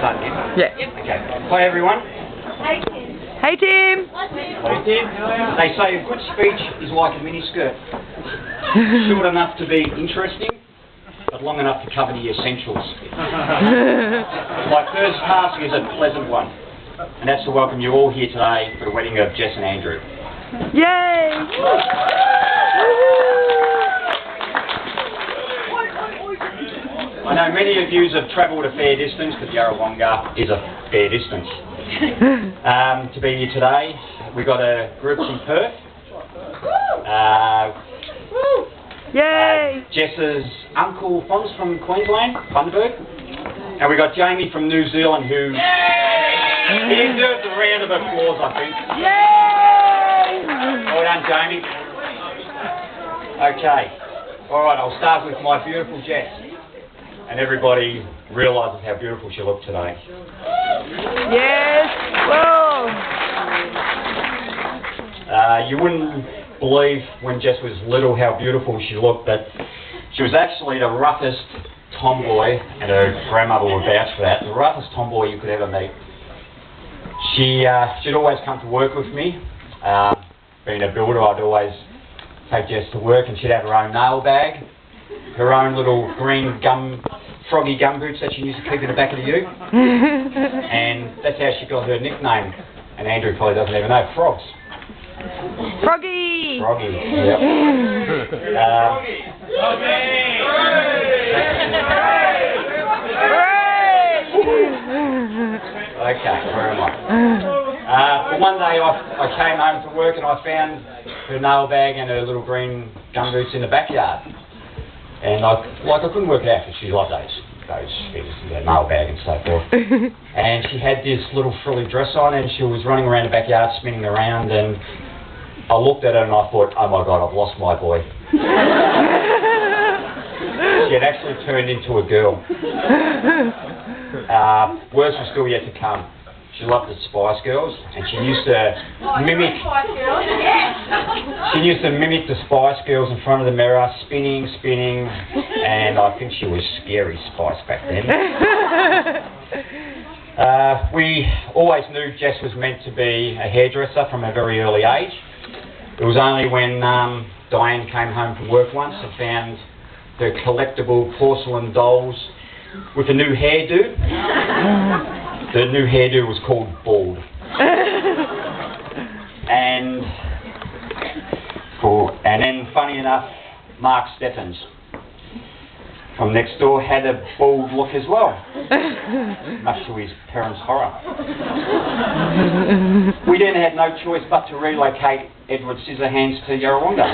start again? Yeah. Okay. Hi everyone. Hey Tim. Hi Tim. They say a good speech is like a mini skirt. Short enough to be interesting, but long enough to cover the essentials. My first task is a pleasant one, and that's to welcome you all here today for the wedding of Jess and Andrew. Yay! I know many of you have travelled a fair distance, because Yarrawonga is a fair distance, to be here today. We've got a group from Perth. Yay! Jess's uncle Fons from Queensland, Bundaberg. And we've got Jamie from New Zealand who he deserves a round of applause, I think. Yay! Well done, Jamie. Okay. Alright, I'll start with my beautiful Jess. And everybody realises how beautiful she looked today. Yes! Whoa! You wouldn't believe when Jess was little how beautiful she looked, but she was actually the roughest tomboy, and her grandmother would vouch for that, the roughest tomboy you could ever meet. She'd always come to work with me. Being a builder, I'd always take Jess to work, and she'd have her own nail bag, her own little green froggy gum boots that she used to keep in the back of the ute. And that's how she got her nickname, and Andrew probably doesn't even know, Frogs. Froggy! Froggy, yep. Okay, where am I? Well, one day I came home from work and I found her nail bag and her little green gum boots in the backyard. And I couldn't work it out because she loved those things, the nail bag and so forth. And she had this little frilly dress on and she was running around the backyard, spinning around, and I looked at her and I thought, oh my God, I've lost my boy. She had actually turned into a girl. Worse was still yet to come. She loved the Spice Girls, and she used to mimic. She used to mimic the Spice Girls in front of the mirror, spinning, and I think she was scary Spice back then. We always knew Jess was meant to be a hairdresser from a very early age. It was only when Diane came home from work once and found her collectible porcelain dolls with a new hairdo. The new hairdo was called Bald. And then, funny enough, Mark Steffens from next door had a bald look as well, much to his parents' horror. We then had no choice but to relocate Edward Scissorhands to Yarrawonga,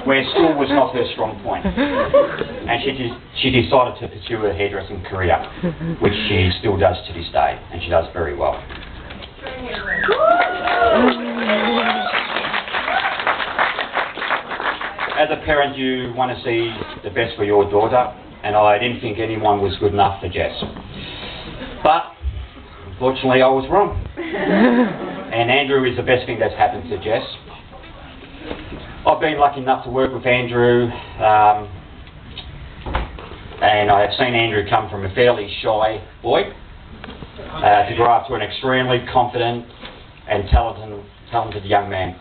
where school was not her strong point. And she decided to pursue her hairdressing career, which she still does to this day, and she does very well. As a parent, you want to see the best for your daughter, and I didn't think anyone was good enough for Jess. But, unfortunately, I was wrong. And Andrew is the best thing that's happened to Jess. I've been lucky enough to work with Andrew, and I have seen Andrew come from a fairly shy boy to grow up to an extremely confident and talented young man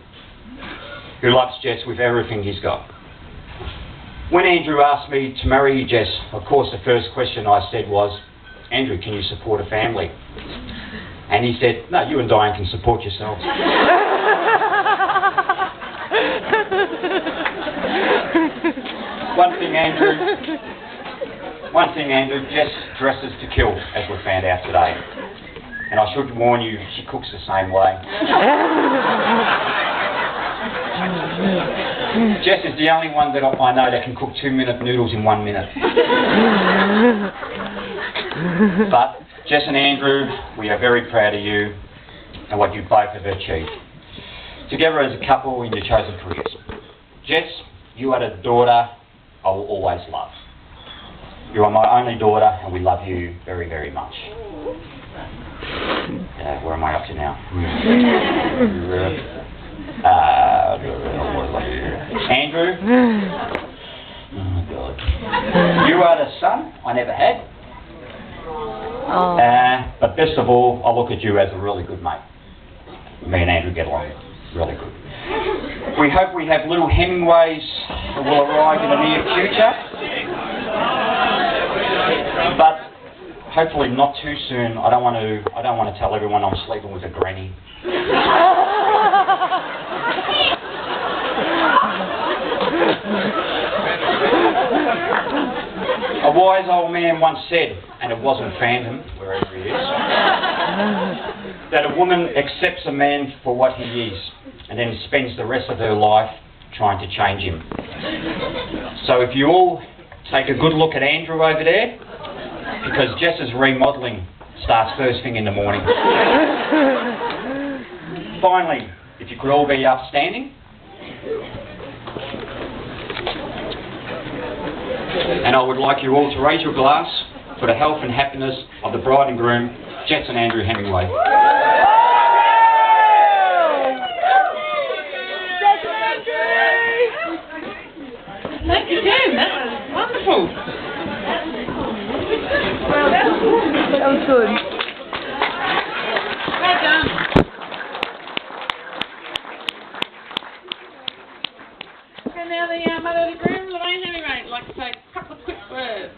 who loves Jess with everything he's got. When Andrew asked me to marry you, Jess, of course the first question I said was, Andrew, can you support a family? And he said, no, you and Diane can support yourselves. One thing, Andrew, Jess dresses to kill, as we found out today. And I should warn you, she cooks the same way. Jess is the only one that I know that can cook 2-minute noodles in 1 minute. But Jess and Andrew, we are very proud of you and what you both have achieved. Together as a couple in your chosen careers. Jess, you are the daughter I will always love. You are my only daughter and we love you very, very much. Where am I up to now? Andrew? Oh God. You are the son I never had. Oh. But best of all, I look at you as a really good mate. Me and Andrew get along really good. We hope we have little Hemingways that will arrive in the near future. But hopefully not too soon. I don't want to tell everyone I'm sleeping with a granny. A wise old man once said, and it wasn't Phantom, wherever he is, that a woman accepts a man for what he is and then spends the rest of her life trying to change him. So if you all take a good look at Andrew over there, because Jess's remodelling starts first thing in the morning. Finally, if you could all be upstanding. And I would like you all to raise your glass for the health and happiness of the bride and groom, Jess and Andrew Hemingway. Thank you, Tim. That was wonderful. That was good. Well done. Okay, now the mother of the groom, Lorraine Hemingway, would like to say a couple of quick words.